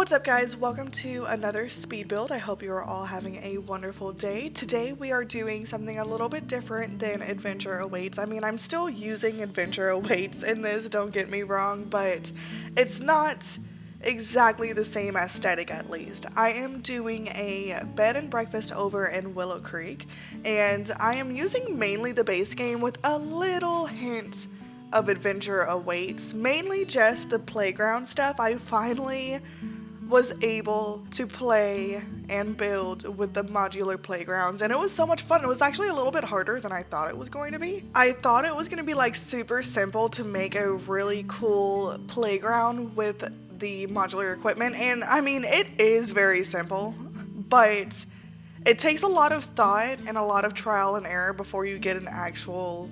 What's up guys, welcome to another speed build. I hope you are all having a wonderful day. Today we are doing something a little bit different than Adventure Awaits. I mean, I'm still using Adventure Awaits in this, don't get me wrong, but it's not exactly the same aesthetic at least. I am doing a bed and breakfast over in Willowcreek, and I am using mainly the base game with a little hint of Adventure Awaits, mainly just the playground stuff. I finally was able to play and build with the modular playgrounds, and it was so much fun. It was actually a little bit harder than I thought it was going to be. I thought it was going to be like super simple to make a really cool playground with the modular equipment, and I mean, it is very simple, but it takes a lot of thought and a lot of trial and error before you get an actual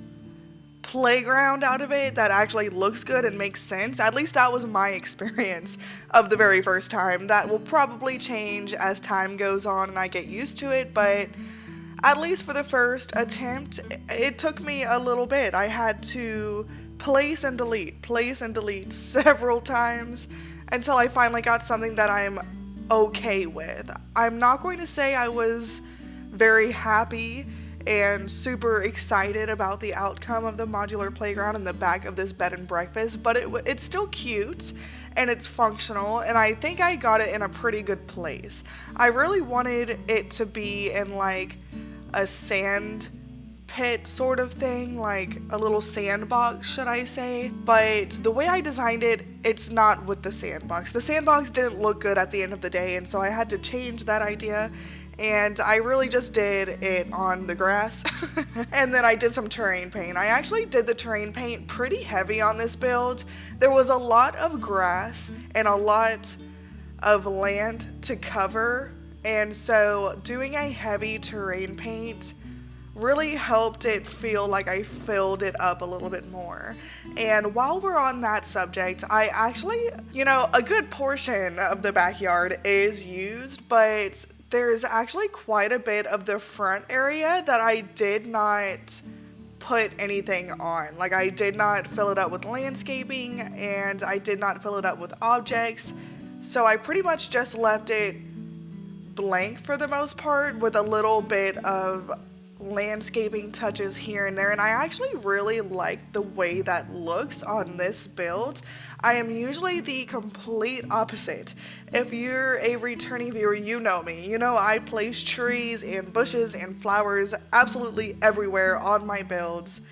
playground out of it that actually looks good and makes sense. At least that was my experience of the very first time. That will probably change as time goes on and I get used to it, but at least for the first attempt, it took me a little bit. I had to place and delete several times until I finally got something that I'm okay with. I'm not going to say I was very happy and super excited about the outcome of the modular playground in the back of this bed and breakfast, but it's still cute and it's functional, and I think I got it in a pretty good place. I really wanted it to be in like a sand pit sort of thing, like a little sandbox, should I say, but the way I designed it, it's not with the sandbox. The sandbox didn't look good at the end of the day, and so I had to change that idea. And I really just did it on the grass. And then I did some terrain paint. I actually did the terrain paint pretty heavy on this build. There was a lot of grass and a lot of land to cover. And so doing a heavy terrain paint really helped it feel like I filled it up a little bit more. And while we're on that subject, I actually, a good portion of the backyard is used, but there's actually quite a bit of the front area that I did not put anything on. Like, I did not fill it up with landscaping and I did not fill it up with objects. So I pretty much just left it blank for the most part with a little bit of landscaping touches here and there, and I actually really like the way that looks on this build. I am usually the complete opposite. If you're a returning viewer, you know me. You know I place trees and bushes and flowers absolutely everywhere on my builds,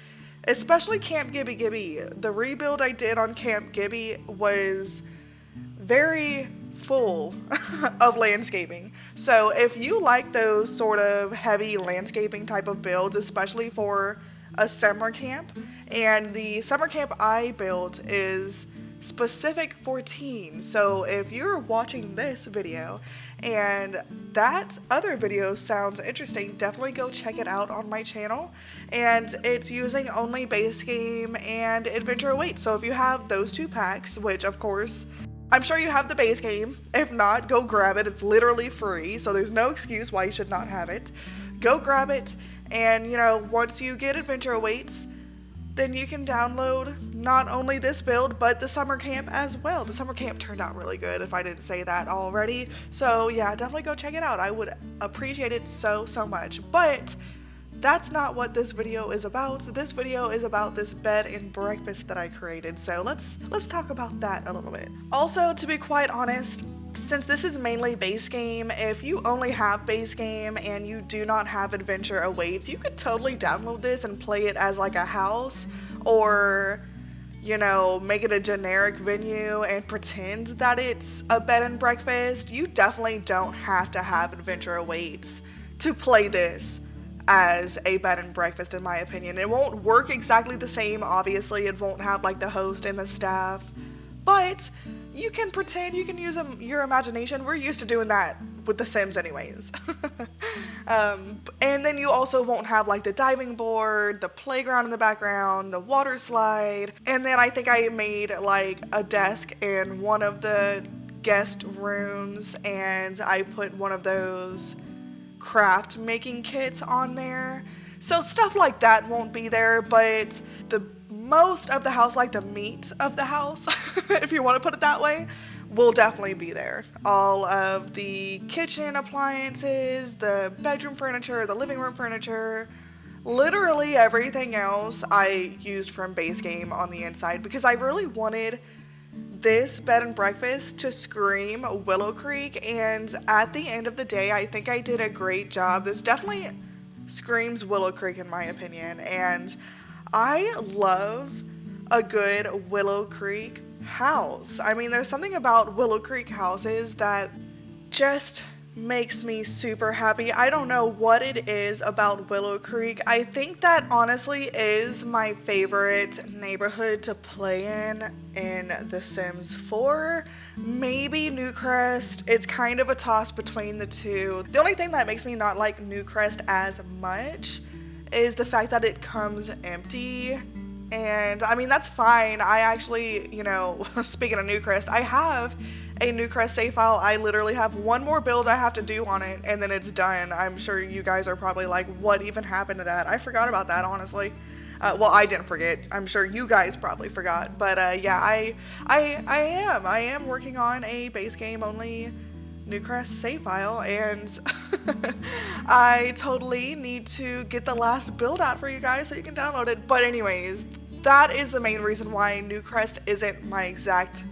especially Camp Gibby Gibby. The rebuild I did on Camp Gibby was very full of landscaping. So if you like those sort of heavy landscaping type of builds, especially for a summer camp, and the summer camp I built is specific for teens. So if you're watching this video and that other video sounds interesting, definitely go check it out on my channel. And it's using only base game and Adventure Awaits. So if you have those two packs, which of course I'm sure you have the base game. If not, go grab it. It's literally free, so there's no excuse why you should not have it. Go grab it, and once you get Adventure Awaits, then you can download not only this build, but the summer camp as well. The summer camp turned out really good, if I didn't say that already. So yeah, definitely go check it out. I would appreciate it so much. But that's not what this video is about. This video is about this bed and breakfast that I created. So let's talk about that a little bit. Also, to be quite honest, since this is mainly base game, if you only have base game and you do not have Adventure Awaits, you could totally download this and play it as like a house, or make it a generic venue and pretend that it's a bed and breakfast. You definitely don't have to have Adventure Awaits to play this as a bed and breakfast, in my opinion. It won't work exactly the same, obviously. It won't have like the host and the staff, but you can pretend, you can use your imagination. We're used to doing that with The Sims anyways. And then you also won't have like the diving board, the playground in the background, the water slide, and then I think I made like a desk in one of the guest rooms, and I put one of those craft making kits on there. So stuff like that won't be there, but the most of the house, like the meat of the house, if you want to put it that way, will definitely be there. All of the kitchen appliances, the bedroom furniture, the living room furniture, literally everything else I used from base game on the inside because I really wanted this bed and breakfast to scream Willowcreek, and at the end of the day, I think I did a great job. This definitely screams Willowcreek in my opinion, and I love a good Willowcreek house. I mean, there's something about Willowcreek houses that just makes me super happy. I don't know what it is about Willowcreek. I think that honestly is my favorite neighborhood to play in The Sims 4. Maybe Newcrest. It's kind of a toss between the two. The only thing that makes me not like Newcrest as much is the fact that it comes empty. And I mean, that's fine. I actually, speaking of Newcrest, I have a Newcrest save file. I literally have one more build I have to do on it, and then it's done. I'm sure you guys are probably like, what even happened to that? I forgot about that, honestly. Well, I didn't forget. I'm sure you guys probably forgot. But yeah, I am working on a base game only Newcrest save file, and I totally need to get the last build out for you guys so you can download it. But anyways, that is the main reason why Newcrest isn't my exact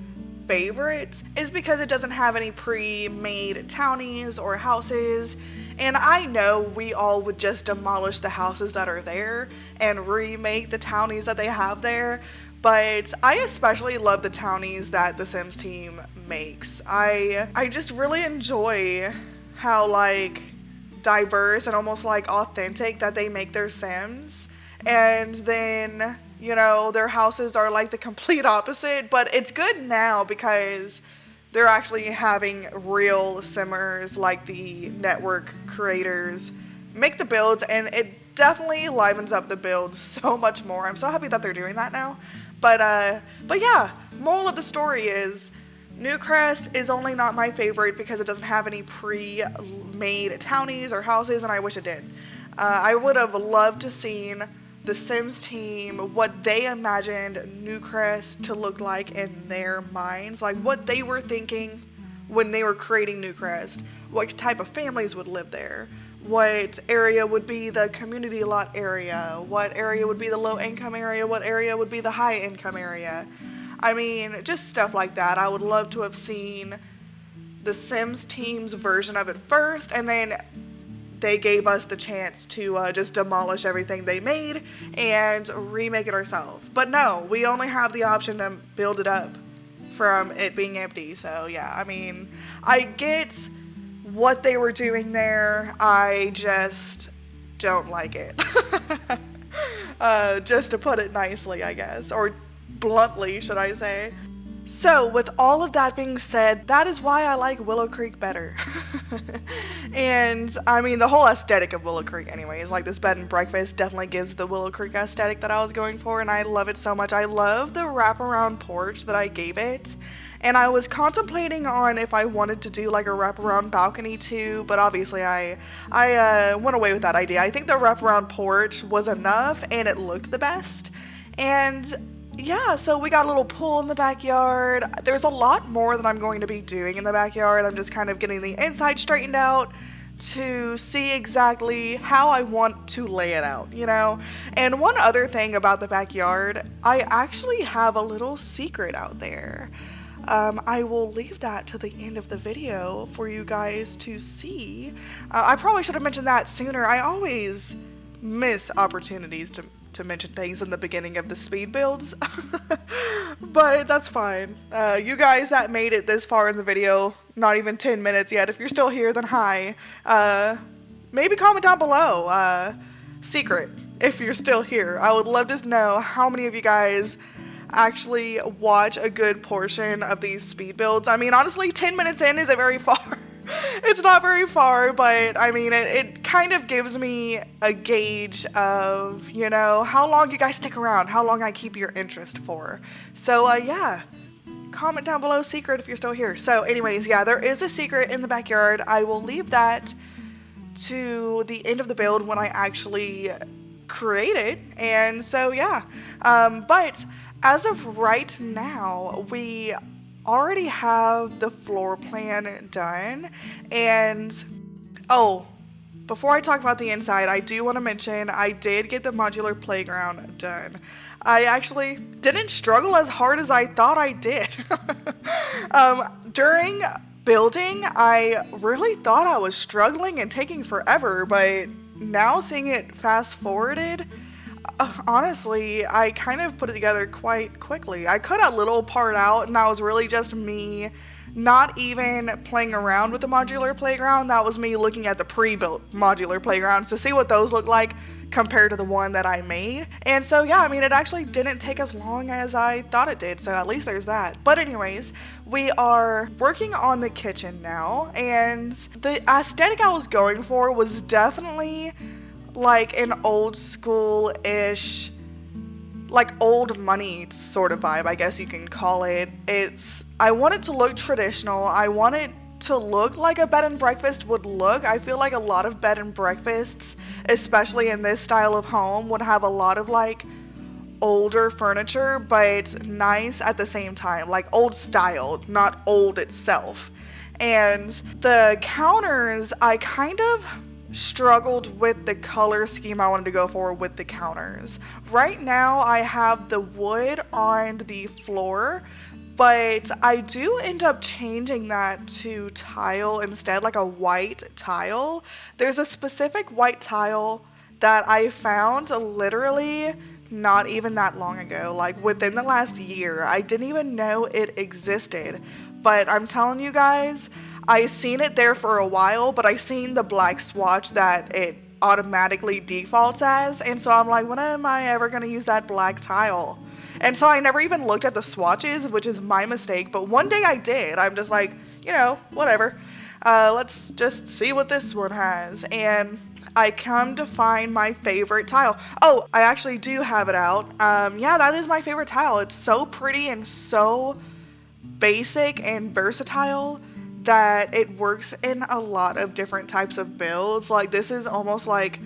favorite, is because it doesn't have any pre-made townies or houses. And I know we all would just demolish the houses that are there and remake the townies that they have there. But I especially love the townies that the Sims team makes. I just really enjoy how diverse and almost authentic that they make their Sims. And then, their houses are the complete opposite, but it's good now because they're actually having real Simmers like the network creators make the builds, and it definitely livens up the builds so much more. I'm so happy that they're doing that now. But yeah, moral of the story is Newcrest is only not my favorite because it doesn't have any pre-made townies or houses, and I wish it did. I would have loved to seen the Sims team, what they imagined Newcrest to look like in their minds, what they were thinking when they were creating Newcrest, what type of families would live there, what area would be the community lot area, what area would be the low income area, what area would be the high income area. I mean, just stuff like that. I would love to have seen the Sims team's version of it first, and then they gave us the chance to just demolish everything they made and remake it ourselves. But no, we only have the option to build it up from it being empty. So yeah, I mean, I get what they were doing there. I just don't like it. Just to put it nicely, I guess, or bluntly, should I say. So, with all of that being said, that is why I like Willowcreek better. And, I mean, the whole aesthetic of Willowcreek anyways, this bed and breakfast definitely gives the Willowcreek aesthetic that I was going for, and I love it so much. I love the wraparound porch that I gave it, and I was contemplating on if I wanted to do, a wraparound balcony too, but obviously I went away with that idea. I think the wraparound porch was enough, and it looked the best, and yeah, so we got a little pool in the backyard. There's a lot more that I'm going to be doing in the backyard. I'm just kind of getting the inside straightened out to see exactly how I want to lay it out, And one other thing about the backyard, I actually have a little secret out there. I will leave that to the end of the video for you guys to see. I probably should have mentioned that sooner. I always miss opportunities to mention things in the beginning of the speed builds. But that's fine. You guys that made it this far in the video, not even 10 minutes yet, if you're still here, then hi. Maybe comment down below, secret, if you're still here. I would love to know how many of you guys actually watch a good portion of these speed builds. I mean, honestly, 10 minutes in isn't very far. It's not very far, but I mean, it kind of gives me a gauge of, how long you guys stick around, how long I keep your interest for. So, yeah, comment down below secret if you're still here. So, anyways, yeah, there is a secret in the backyard. I will leave that to the end of the build when I actually create it. And so, yeah, but as of right now, we already have the floor plan done. And oh, before I talk about the inside, I do want to mention I did get the modular playground done. I actually didn't struggle as hard as I thought I did. During building, I really thought I was struggling and taking forever, but now seeing it fast forwarded, honestly, I kind of put it together quite quickly. I cut a little part out, and that was really just me not even playing around with the modular playground. That was me looking at the pre-built modular playgrounds to see what those look like compared to the one that I made. And so yeah, I mean, it actually didn't take as long as I thought it did, so at least there's that. But anyways, we are working on the kitchen now, and the aesthetic I was going for was definitely like an old school-ish, like old money sort of vibe, I guess you can call it. I want it to look traditional. I want it to look like a bed and breakfast would look. I feel like a lot of bed and breakfasts, especially in this style of home, would have a lot of like older furniture, but nice at the same time, like old styled, not old itself. And the counters, I kind of struggled with the color scheme I wanted to go for with the counters. Right now I have the wood on the floor, but I do end up changing that to tile instead, like a white tile. There's a specific white tile that I found literally not even that long ago, like within the last year. I didn't even know it existed, but I'm telling you guys, I seen it there for a while, but I seen the black swatch that it automatically defaults as, and so I'm like, when am I ever going to use that black tile? And so I never even looked at the swatches, which is my mistake, but one day I did. I'm just like, whatever. Let's just see what this one has. And I come to find my favorite tile. Oh, I actually do have it out. Yeah, that is my favorite tile. It's so pretty and so basic and versatile that it works in a lot of different types of builds. Like, this is almost like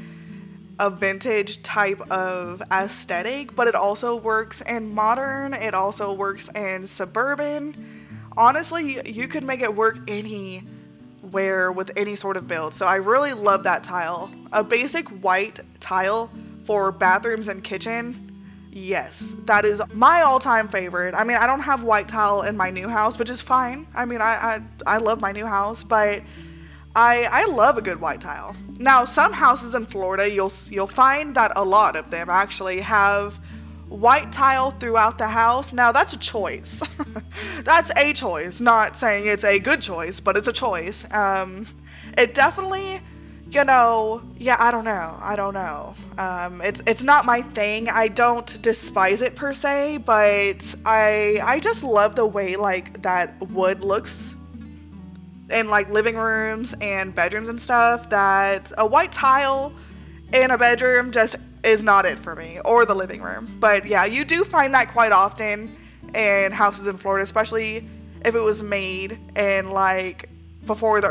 a vintage type of aesthetic, but it also works in modern, it also works in suburban. Honestly, you could make it work anywhere with any sort of build. So I really love that tile. A basic white tile for bathrooms and kitchen. Yes, that is my all-time favorite. I mean, I don't have white tile in my new house, which is fine. I mean, I love my new house, but I love a good white tile. Now, some houses in Florida, you'll find that a lot of them actually have white tile throughout the house. Now, that's a choice. That's a choice. Not saying it's a good choice, but it's a choice. It definitely, yeah, I don't know. It's not my thing. I don't despise it per se, but I just love the way like that wood looks in like living rooms and bedrooms and stuff. That a white tile in a bedroom just is not it for me, or the living room. But yeah, you do find that quite often in houses in Florida, especially if it was made in like before the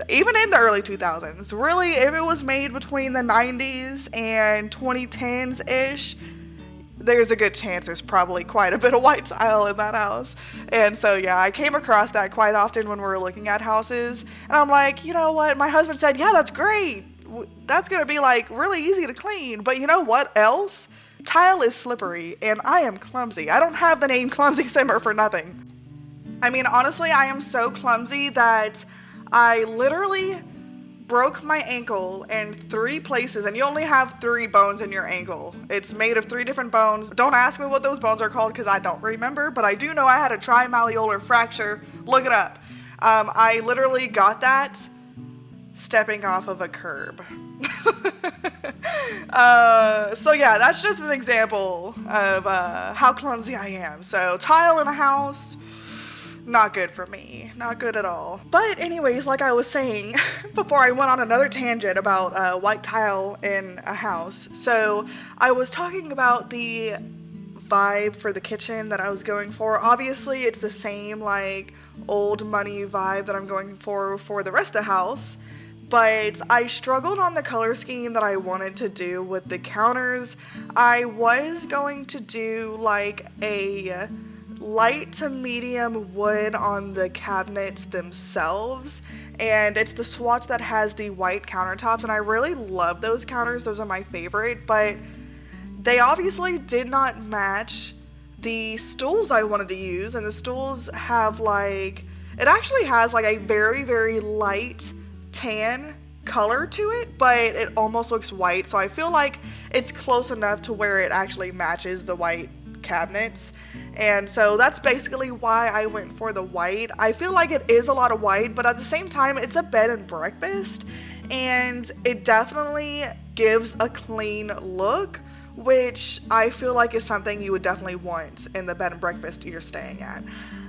even in the early 2000s. Really, if it was made between the 90s and 2010s ish, there's a good chance there's probably quite a bit of white tile in that house. And so yeah, I came across that quite often when we were looking at houses, and I'm like, you know what, my husband said, yeah, that's great, that's gonna be like really easy to clean, but you know what else? Tile is slippery, and I am clumsy. I don't have the name Clumsy Simmer for nothing. I mean, honestly, I am so clumsy that I literally broke my ankle in 3 places, and you only have 3 bones in your ankle. It's made of 3 different bones. Don't ask me what those bones are called because I don't remember, but I do know I had a trimalleolar fracture. Look it up. I literally got that stepping off of a curb. So yeah, that's just an example of how clumsy I am. So tile in a house, not good for me. Not good at all. But anyways, like I was saying before I went on another tangent about white tile in a house. So I was talking about the vibe for the kitchen that I was going for. Obviously, it's the same like old money vibe that I'm going for the rest of the house. But I struggled on the color scheme that I wanted to do with the counters. I was going to do like a light to medium wood on the cabinets themselves, and it's the swatch that has the white countertops, and I really love those counters. Those are my favorite, but they obviously did not match the stools I wanted to use, and the stools have like, it actually has like a very, very light tan color to it, but it almost looks white, so I feel like it's close enough to where it actually matches the white cabinets. And so that's basically why I went for the white. I feel like it is a lot of white, but at the same time it's a bed and breakfast, and it definitely gives a clean look, which I feel like is something you would definitely want in the bed and breakfast you're staying at.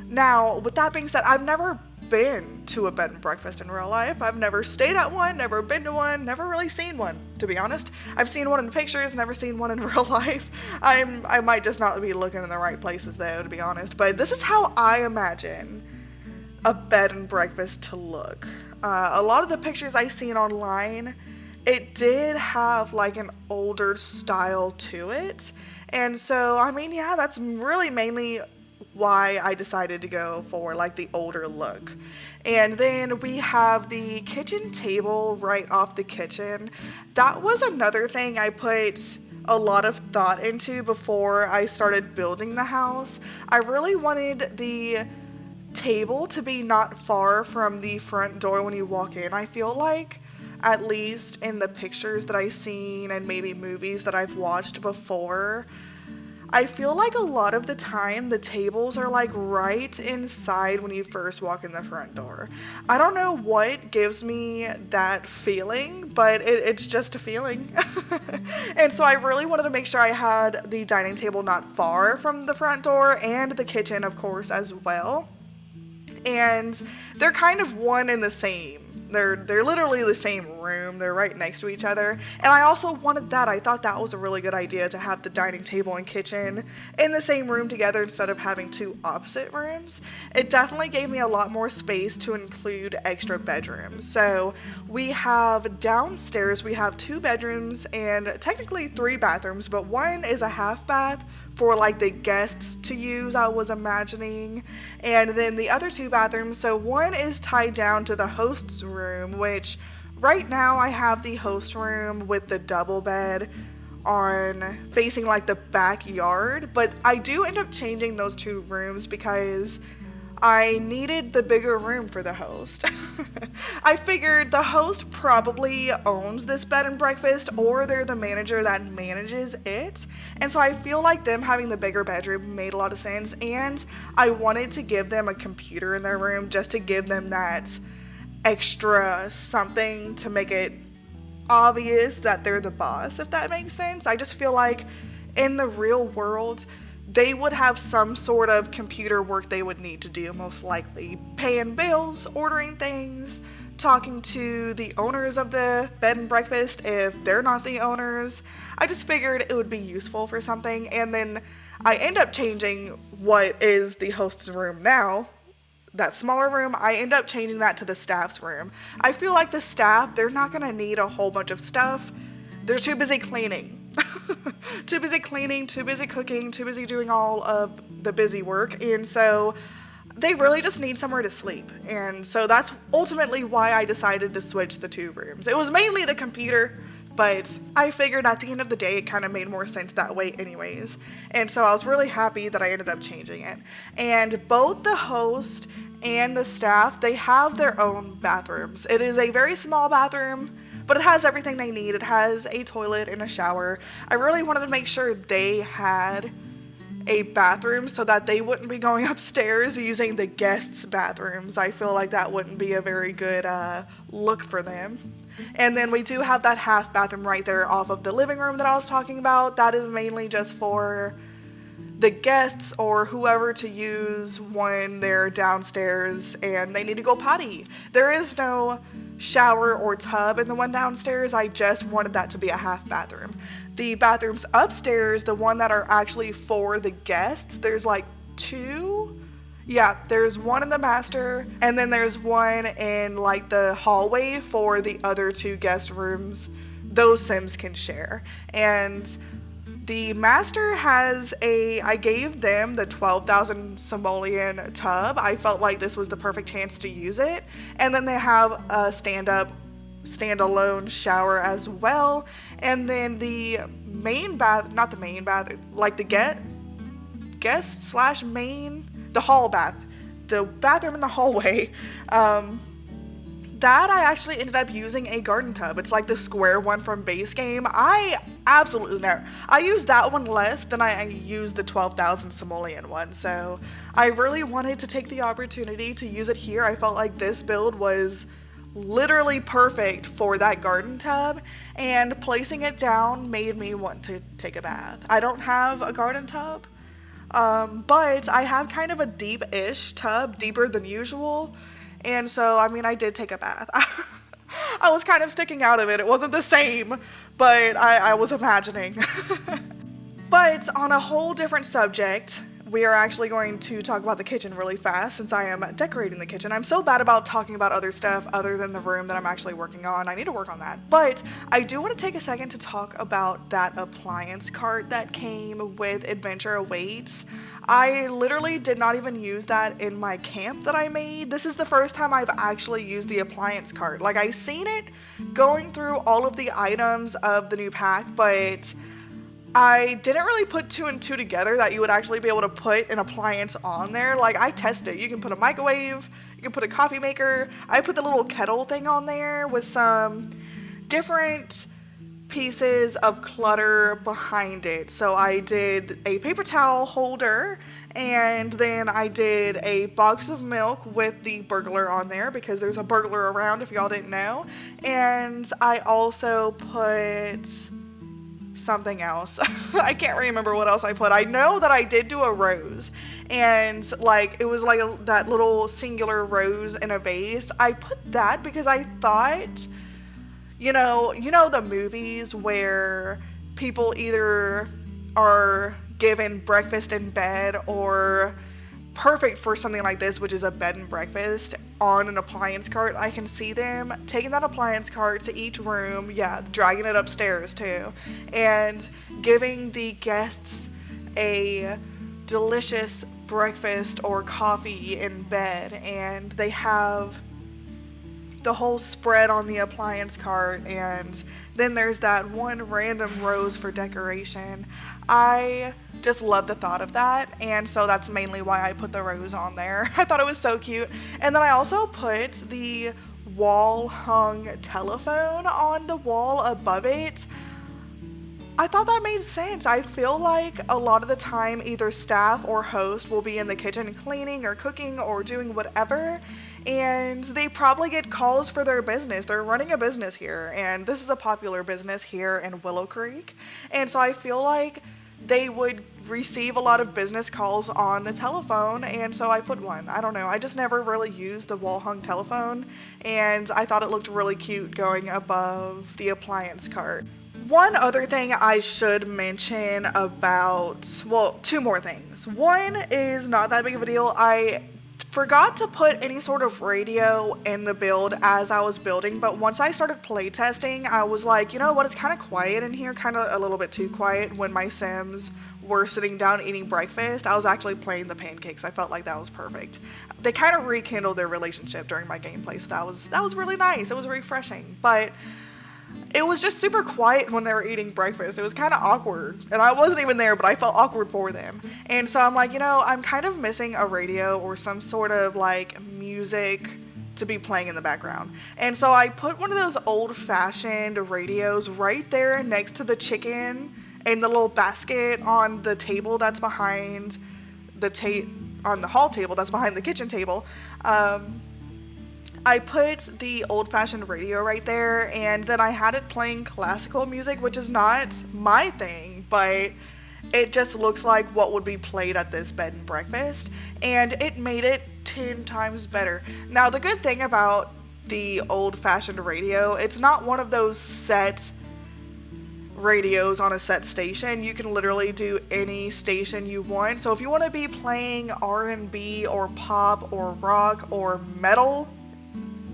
Now, with that being said, I've never been to a bed and breakfast in real life. I've never stayed at one, never been to one, never really seen one, to be honest. I've seen one in pictures, never seen one in real life. I might just not be looking in the right places though, to be honest. But this is how I imagine a bed and breakfast to look. A lot of the pictures I've seen online, it did have like an older style to it. And so, I mean, yeah, that's really mainly why I decided to go for like the older look. And then we have the kitchen table right off the kitchen. That was another thing I put a lot of thought into before I started building the house. I really wanted the table to be not far from the front door when you walk in. I feel like, at least in the pictures that I've seen and maybe movies that I've watched before, I feel like a lot of the time the tables are like right inside when you first walk in the front door. I don't know what gives me that feeling, but it's just a feeling. And so I really wanted to make sure I had the dining table not far from the front door, and the kitchen, of course, as well. And they're kind of one and the same. They're literally the same room. They're right next to each other. And I also wanted that. I thought that was a really good idea to have the dining table and kitchen in the same room together instead of having two opposite rooms. It definitely gave me a lot more space to include extra bedrooms. So we have downstairs, we have 2 bedrooms and technically 3 bathrooms, but one is a half bath for like the guests to use, I was imagining. And then the other 2 bathrooms, so one is tied down to the host's room, which right now I have the host room with the double bed on facing like the backyard, but I do end up changing those 2 rooms because I needed the bigger room for the host. I figured the host probably owns this bed and breakfast, or they're the manager that manages it. And so I feel like them having the bigger bedroom made a lot of sense. And I wanted to give them a computer in their room just to give them that extra something to make it obvious that they're the boss, if that makes sense. I just feel like in the real world, they would have some sort of computer work they would need to do, most likely. Paying bills, ordering things, talking to the owners of the bed and breakfast if they're not the owners. I just figured it would be useful for something. And then I end up changing what is the host's room now. That smaller room, I end up changing that to the staff's room. I feel like the staff, they're not going to need a whole bunch of stuff. They're too busy cleaning. Too busy cleaning, too busy cooking, too busy doing all of the busy work. And so they really just need somewhere to sleep. And so that's ultimately why I decided to switch the 2 rooms. It was mainly the computer, but I figured at the end of the day it kind of made more sense that way anyways. And so I was really happy that I ended up changing it. And both the host and the staff, they have their own bathrooms. It is a very small bathroom, but it has everything they need. It has a toilet and a shower. I really wanted to make sure they had a bathroom so that they wouldn't be going upstairs using the guests' bathrooms. I feel like that wouldn't be a very good look for them. And then we do have that half bathroom right there off of the living room that I was talking about. That is mainly just for the guests or whoever to use when they're downstairs and they need to go potty. There is no shower or tub in the one downstairs. I just wanted that to be a half bathroom. The bathrooms upstairs, the one that are actually for the guests, there's like 2. Yeah, there's one in the master, and then there's one in like the hallway for the other 2 guest rooms. Those Sims can share. And The master has I gave them the 12,000 simoleon tub. I felt like this was the perfect chance to use it. And then they have a standalone shower as well. And then the main bath, not the main bath, like the guest slash main, the hall bath, the bathroom in the hallway, that I actually ended up using a garden tub. It's like the square one from base game. I used that one less than I used the 12,000 simoleon one, so I really wanted to take the opportunity to use it here. I felt like this build was literally perfect for that garden tub, and placing it down made me want to take a bath. I don't have a garden tub, but I have kind of a deep-ish tub, deeper than usual. And so, I mean, I did take a bath. I was kind of sticking out of it. It wasn't the same, but I was imagining. But on a whole different subject, we are actually going to talk about the kitchen really fast since I am decorating the kitchen. I'm so bad about talking about other stuff other than the room that I'm actually working on. I need to work on that. But I do want to take a second to talk about that appliance cart that came with Adventure Awaits. I literally did not even use that in my camp that I made. This is the first time I've actually used the appliance cart. Like, I seen it going through all of the items of the new pack, but I didn't really put two and two together that you would actually be able to put an appliance on there. Like, I tested it. You can put a microwave, you can put a coffee maker. I put the little kettle thing on there with some different pieces of clutter behind it. So I did a paper towel holder, and then I did a box of milk with the burglar on there because there's a burglar around if y'all didn't know. And I also put something else. I can't remember what else I put. I know that I did do a rose, and like it was like that little singular rose in a vase. I put that because I thought, you know the movies where people either are given breakfast in bed, or perfect for something like this, which is a bed and breakfast on an appliance cart. I can see them taking that appliance cart to each room, dragging it upstairs too, and giving the guests a delicious breakfast or coffee in bed, and they have the whole spread on the appliance cart, and then there's that one random rose for decoration. I just love the thought of that, and so that's mainly why I put the rose on there. I thought it was so cute. And then I also put the wall hung telephone on the wall above it. I thought that made sense. I feel like a lot of the time either staff or host will be in the kitchen cleaning or cooking or doing whatever, and they probably get calls for their business. They're running a business here, and this is a popular business here in Willowcreek, and so I feel like they would receive a lot of business calls on the telephone, and so I put one. I don't know, I just never really used the wall hung telephone, and I thought it looked really cute going above the appliance cart. One other thing I should mention about, well, two more things. One is not that big of a deal. I forgot to put any sort of radio in the build as I was building, but once I started playtesting, I was like, you know what, it's kind of quiet in here, kind of a little bit too quiet when my Sims were sitting down eating breakfast. I was actually playing the pancakes. I felt like that was perfect. They kind of rekindled their relationship during my gameplay, so that was really nice. It was refreshing, but it was just super quiet when they were eating breakfast. It was kind of awkward, and I wasn't even there, but I felt awkward for them. And so I'm like, I'm kind of missing a radio or some sort of like music to be playing in the background. And so I put one of those old-fashioned radios right there next to the chicken in the little basket on the table that's behind on the hall table that's behind the kitchen table. I put the old-fashioned radio right there, and then I had it playing classical music, which is not my thing, but it just looks like what would be played at this bed and breakfast, and it made it 10 times better. Now, the good thing about the old-fashioned radio, it's not one of those set radios on a set station. You can literally do any station you want. So if you want to be playing R&B or pop or rock or metal,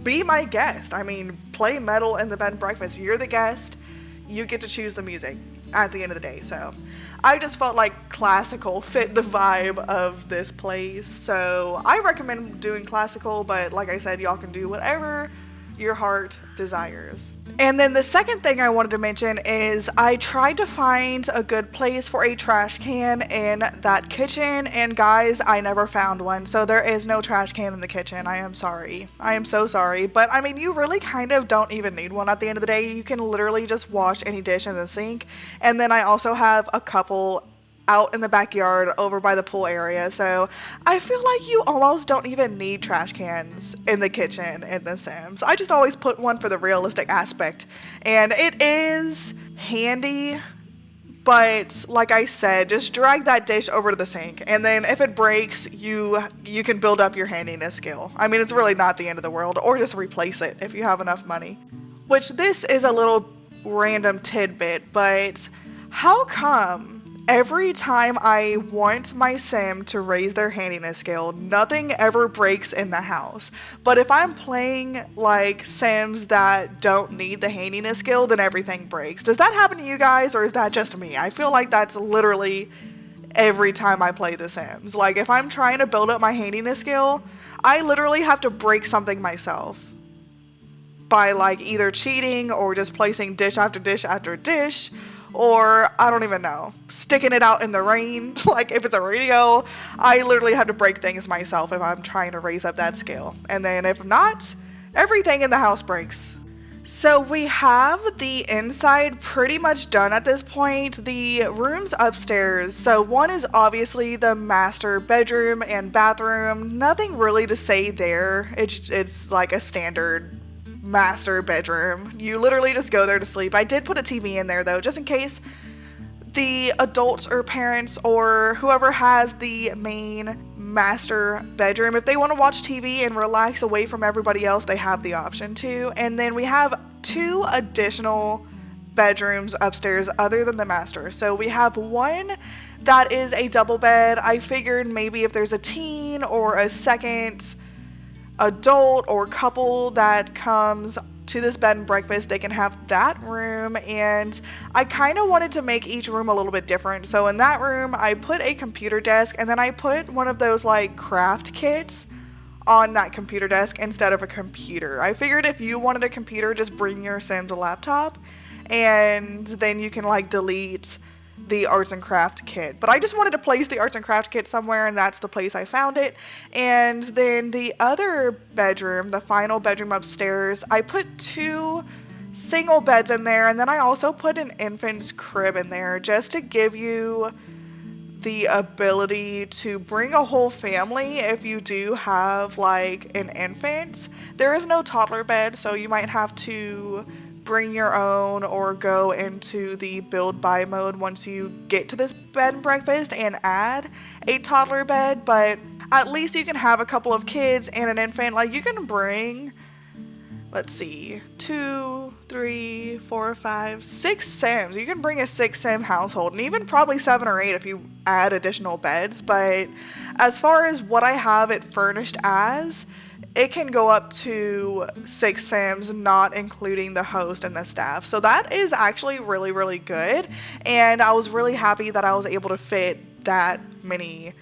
be my guest. I mean, play metal in the bed and breakfast. You're the guest. You get to choose the music. at the end of the day. So I just felt like classical fit the vibe of this place. So I recommend doing classical, but like I said, y'all can do whatever your heart desires. And then the second thing I wanted to mention is I tried to find a good place for a trash can in that kitchen, and guys, I never found one. So there is no trash can in the kitchen. I am sorry. I am so sorry. But I mean, you really kind of don't even need one at the end of the day. You can literally just wash any dish in the sink. And then I also have a couple out in the backyard over by the pool area, so I feel like you almost don't even need trash cans in the kitchen in The Sims. I just always put one for the realistic aspect, and it is handy, but like I said, just drag that dish over to the sink, and then if it breaks, you can build up your handiness skill. I mean, it's really not the end of the world, or just replace it if you have enough money. Which, this is a little random tidbit, but how come every time I want my sim to raise their handiness skill, nothing ever breaks in the house? But if I'm playing like Sims that don't need the handiness skill, then everything breaks. Does that happen to you guys, or is that just me? I feel like that's literally every time I play The Sims. Like, if I'm trying to build up my handiness skill, I literally have to break something myself by like either cheating or just placing dish after dish after dish, or I don't even know, sticking it out in the rain. Like, if it's a radio, I literally have to break things myself if I'm trying to raise up that skill. And then if not, everything in the house breaks. So we have the inside pretty much done at this point. The rooms upstairs, so one is obviously the master bedroom and bathroom. Nothing really to say there. It's like a standard master bedroom. You literally just go there to sleep. I did put a TV in there though, just in case the adults or parents or whoever has the main master bedroom, if they want to watch TV and relax away from everybody else, they have the option to. And then we have 2 additional bedrooms upstairs other than the master. So we have one that is a double bed. I figured maybe if there's a teen or a second adult or couple that comes to this bed and breakfast, they can have that room. And I kind of wanted to make each room a little bit different. So in that room, I put a computer desk, and then I put one of those like craft kits on that computer desk instead of a computer. I figured if you wanted a computer, just bring your Sims laptop, and then you can like delete the arts and craft kit. But I just wanted to place the arts and craft kit somewhere, and that's the place I found it. And then the other bedroom, the final bedroom upstairs, I put 2 single beds in there, and then I also put an infant's crib in there just to give you the ability to bring a whole family if you do have like an infant. There is no toddler bed, so you might have to bring your own or go into the build buy mode once you get to this bed and breakfast and add a toddler bed. But at least you can have a couple of kids and an infant. Like, you can bring, let's see, 2, 3, 4, 5, 6 Sims. You can bring a 6 Sim household, and even probably 7 or 8 if you add additional beds. But as far as what I have it furnished as, it can go up to 6 Sims, not including the host and the staff. So that is actually really, really good. And I was really happy that I was able to fit that many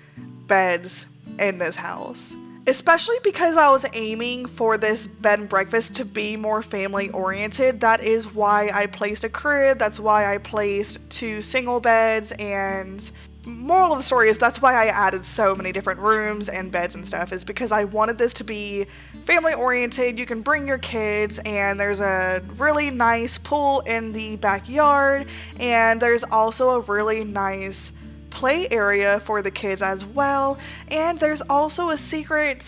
beds in this house. Especially because I was aiming for this bed and breakfast to be more family oriented. That is why I placed a crib. That's why I placed 2 single beds. And moral of the story is that's why I added so many different rooms and beds and stuff, is because I wanted this to be family oriented. You can bring your kids, and there's a really nice pool in the backyard, and there's also a really nice play area for the kids as well. And there's also a secret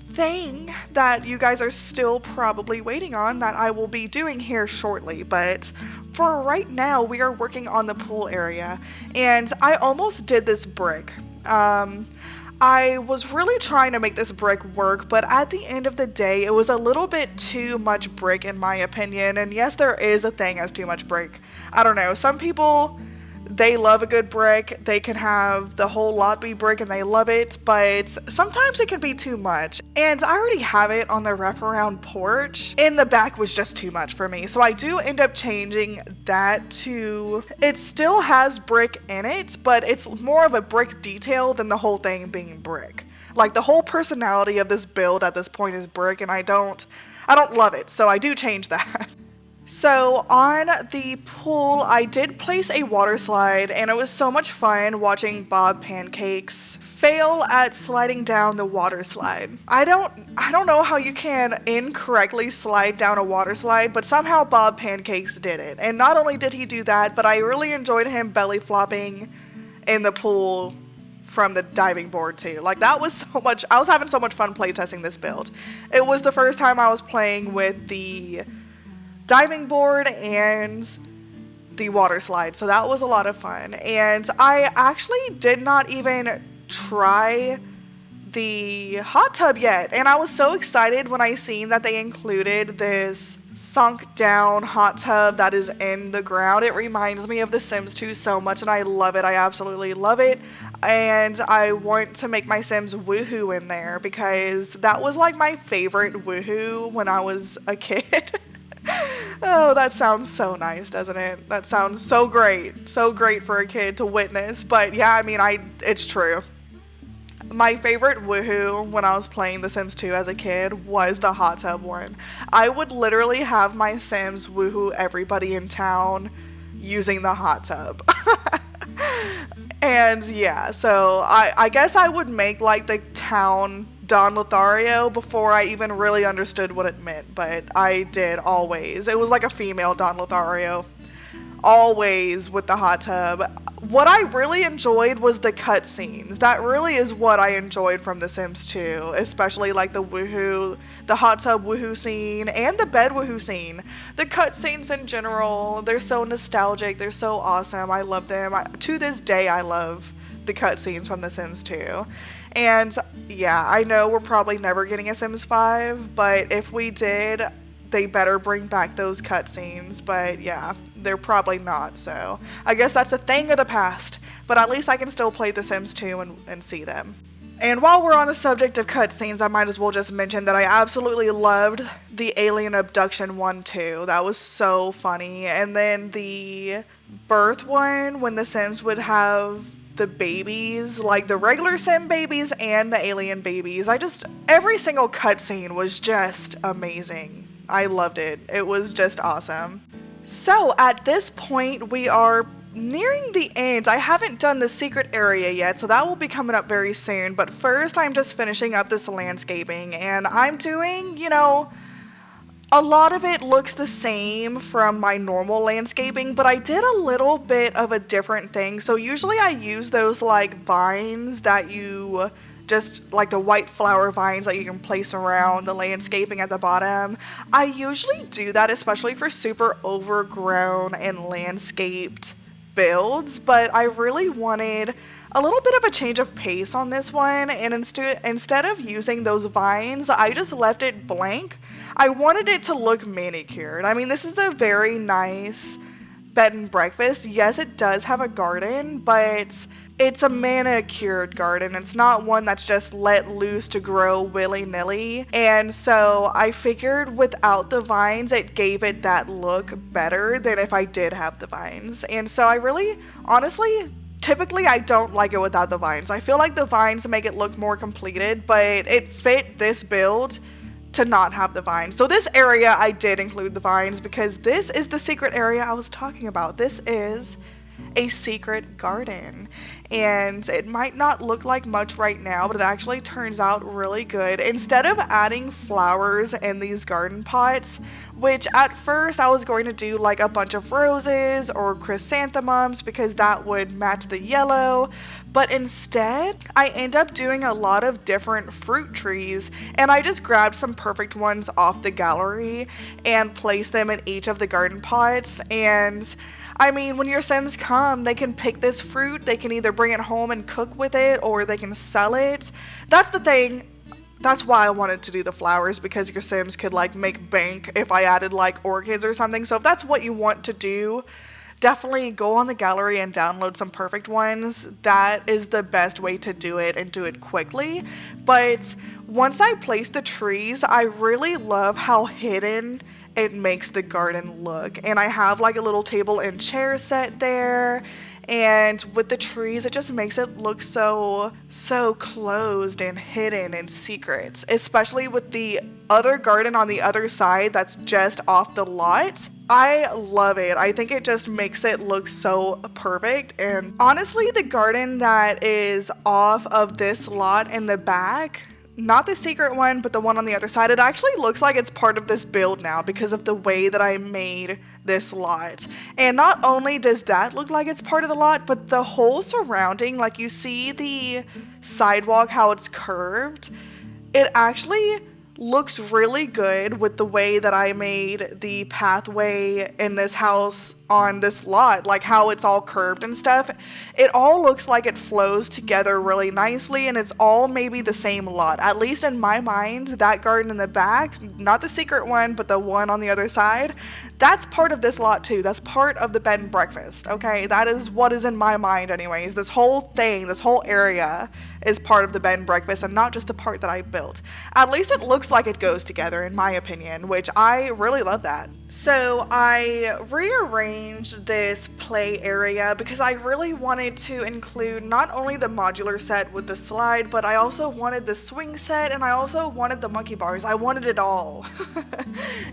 thing that you guys are still probably waiting on that I will be doing here shortly. But for right now, we are working on the pool area, and I almost did this brick. I was really trying to make this brick work, but at the end of the day, it was a little bit too much brick in my opinion. And yes, there is a thing as too much brick. I don't know. Some people, They love a good brick. They can have the whole lot be brick and they love it, but sometimes it can be too much. And I already have it on the wraparound porch. In the back was just too much for me. So I do end up changing that to, it still has brick in it, but it's more of a brick detail than the whole thing being brick. Like the whole personality of this build at this point is brick, and I don't love it. So I do change that. So on the pool, I did place a water slide, and it was so much fun watching Bob Pancakes fail at sliding down the water slide. I don't know how you can incorrectly slide down a water slide, but somehow Bob Pancakes did it. And not only did he do that, but I really enjoyed him belly flopping in the pool from the diving board too. Like that was so much, I was having so much fun playtesting this build. It was the first time I was playing with the diving board and the water slide, so that was a lot of fun. And I actually did not even try the hot tub yet, and I was so excited when I seen that they included this sunk down hot tub that is in the ground. It reminds me of The Sims 2 so much, and I love it. I absolutely love it, and I want to make my Sims woohoo in there because that was like my favorite woohoo when I was a kid. Oh, that sounds so nice, doesn't it? That sounds so great. So great for a kid to witness. But yeah, I mean, it's true. My favorite woohoo when I was playing The Sims 2 as a kid was the hot tub one. I would literally have my Sims woohoo everybody in town using the hot tub. And yeah, so I guess I would make like the town Don Lothario before I even really understood what it meant, but I did always. It was like a female Don Lothario. Always with the hot tub. What I really enjoyed was the cutscenes. That really is what I enjoyed from The Sims 2, especially like the woohoo, the hot tub woohoo scene, and the bed woohoo scene. The cutscenes in general, they're so nostalgic, they're so awesome. I love them. To this day, I love the cutscenes from The Sims 2. And yeah, I know we're probably never getting a Sims 5, but if we did, they better bring back those cutscenes. But yeah, they're probably not, so I guess that's a thing of the past. But at least I can still play The Sims 2 and see them. And while we're on the subject of cutscenes, I might as well just mention that I absolutely loved the alien abduction one too. That was so funny. And then the birth one, when the Sims would have the babies, like the regular Sim babies and the alien babies. Every single cutscene was just amazing. I loved it. It was just awesome. So at this point, we are nearing the end. I haven't done the secret area yet, so that will be coming up very soon. But first, I'm just finishing up this landscaping, and I'm doing, a lot of it looks the same from my normal landscaping, but I did a little bit of a different thing. So usually I use those like vines that you just like the white flower vines that you can place around the landscaping at the bottom. I usually do that, especially for super overgrown and landscaped builds, but I really wanted a little bit of a change of pace on this one, and instead of using those vines, I just left it blank. I wanted it to look manicured. I mean, this is a very nice bed and breakfast. Yes, it does have a garden, but it's a manicured garden. It's not one that's just let loose to grow willy-nilly. And so I figured without the vines, it gave it that look better than if I did have the vines. And so I really, honestly, typically I don't like it without the vines. I feel like the vines make it look more completed, but it fit this build to not have the vines. So this area I did include the vines because this is the secret area I was talking about. This is a secret garden, and it might not look like much right now, but it actually turns out really good. Instead of adding flowers in these garden pots, which at first I was going to do like a bunch of roses or chrysanthemums because that would match the yellow, but instead I end up doing a lot of different fruit trees, and I just grabbed some perfect ones off the gallery and placed them in each of the garden pots. And I mean, when your Sims come, they can pick this fruit, they can either bring it home and cook with it, or they can sell it. That's the thing. That's why I wanted to do the flowers, because your Sims could like make bank if I added like orchids or something. So if that's what you want to do, definitely go on the gallery and download some perfect ones. That is the best way to do it and do it quickly. But once I place the trees, I really love how hidden it makes the garden look. And I have like a little table and chair set there. And with the trees, it just makes it look so closed and hidden and secret, especially with the other garden on the other side that's just off the lot. I love it. I think it just makes it look so perfect. And honestly, the garden that is off of this lot in the back, not the secret one, but the one on the other side, it actually looks like it's part of this build now because of the way that I made this lot. And not only does that look like it's part of the lot, but the whole surrounding, like you see the sidewalk, how it's curved, it actually looks really good with the way that I made the pathway in this house on this lot, like how it's all curved and stuff. It all looks like it flows together really nicely, and it's all maybe the same lot. At least in my mind, that garden in the back, not the secret one, but the one on the other side, that's part of this lot too. That's part of the bed and breakfast, okay? That is what is in my mind anyways. This whole thing, this whole area is part of the bed and breakfast and not just the part that I built. At least it looks like it goes together in my opinion, which I really love that. So I rearranged this play area because I really wanted to include not only the modular set with the slide, but I also wanted the swing set and I also wanted the monkey bars. I wanted it all.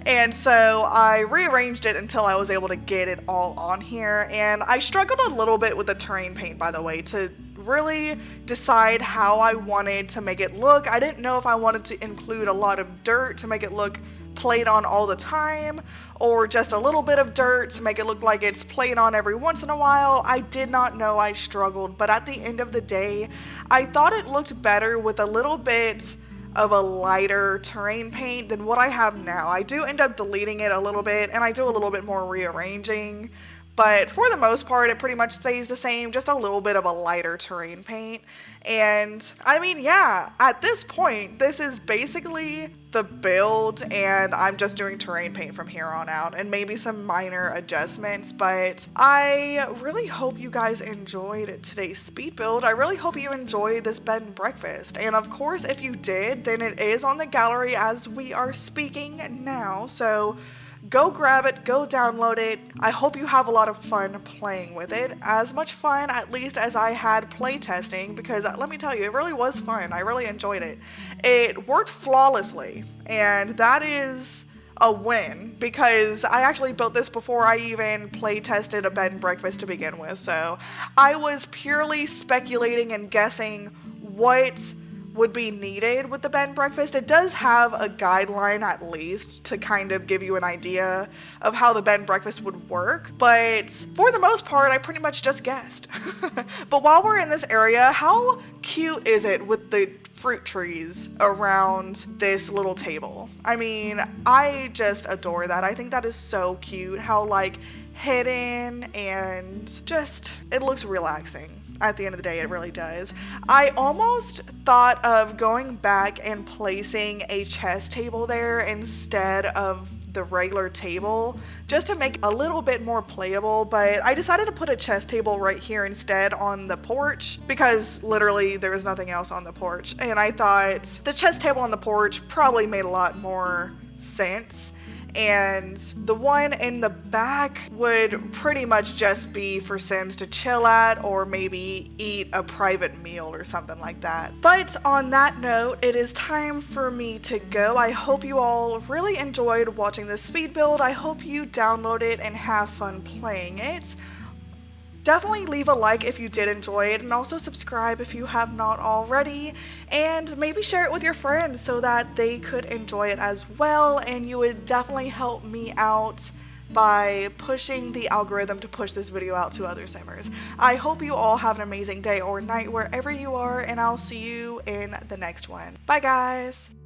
And so I rearranged it until I was able to get it all on here. And I struggled a little bit with the terrain paint, by the way, to really decide how I wanted to make it look. I didn't know if I wanted to include a lot of dirt to make it look played on all the time, or just a little bit of dirt to make it look like it's played on every once in a while. I did not know. I struggled, but at the end of the day, I thought it looked better with a little bit of a lighter terrain paint than what I have now. I do end up deleting it a little bit, and I do a little bit more rearranging, but for the most part, it pretty much stays the same, just a little bit of a lighter terrain paint. And I mean, yeah, at this point, this is basically the build, and I'm just doing terrain paint from here on out and maybe some minor adjustments. But I really hope you guys enjoyed today's speed build. I really hope you enjoyed this bed and breakfast. And of course, if you did, then it is on the gallery as we are speaking now. So go grab it, go download it. I hope you have a lot of fun playing with it. As much fun, at least, as I had playtesting, because let me tell you, it really was fun. I really enjoyed it. It worked flawlessly, and that is a win, because I actually built this before I even playtested a bed and breakfast to begin with. So I was purely speculating and guessing what would be needed with the bed and breakfast. It does have a guideline at least to kind of give you an idea of how the bed and breakfast would work, but for the most part I pretty much just guessed. But while we're in this area, how cute is it with the fruit trees around this little table? I mean, I just adore that. I think that is so cute, how like hidden and just, it looks relaxing. At the end of the day, it really does. I almost thought of going back and placing a chess table there instead of the regular table, just to make it a little bit more playable, but I decided to put a chess table right here instead on the porch because literally there was nothing else on the porch, and I thought the chess table on the porch probably made a lot more sense. And the one in the back would pretty much just be for Sims to chill at or maybe eat a private meal or something like that. But on that note, it is time for me to go. I hope you all really enjoyed watching this speed build. I hope you download it and have fun playing it. Definitely leave a like if you did enjoy it, and also subscribe if you have not already, and maybe share it with your friends so that they could enjoy it as well, and you would definitely help me out by pushing the algorithm to push this video out to other Simmers. I hope you all have an amazing day or night wherever you are, and I'll see you in the next one. Bye guys!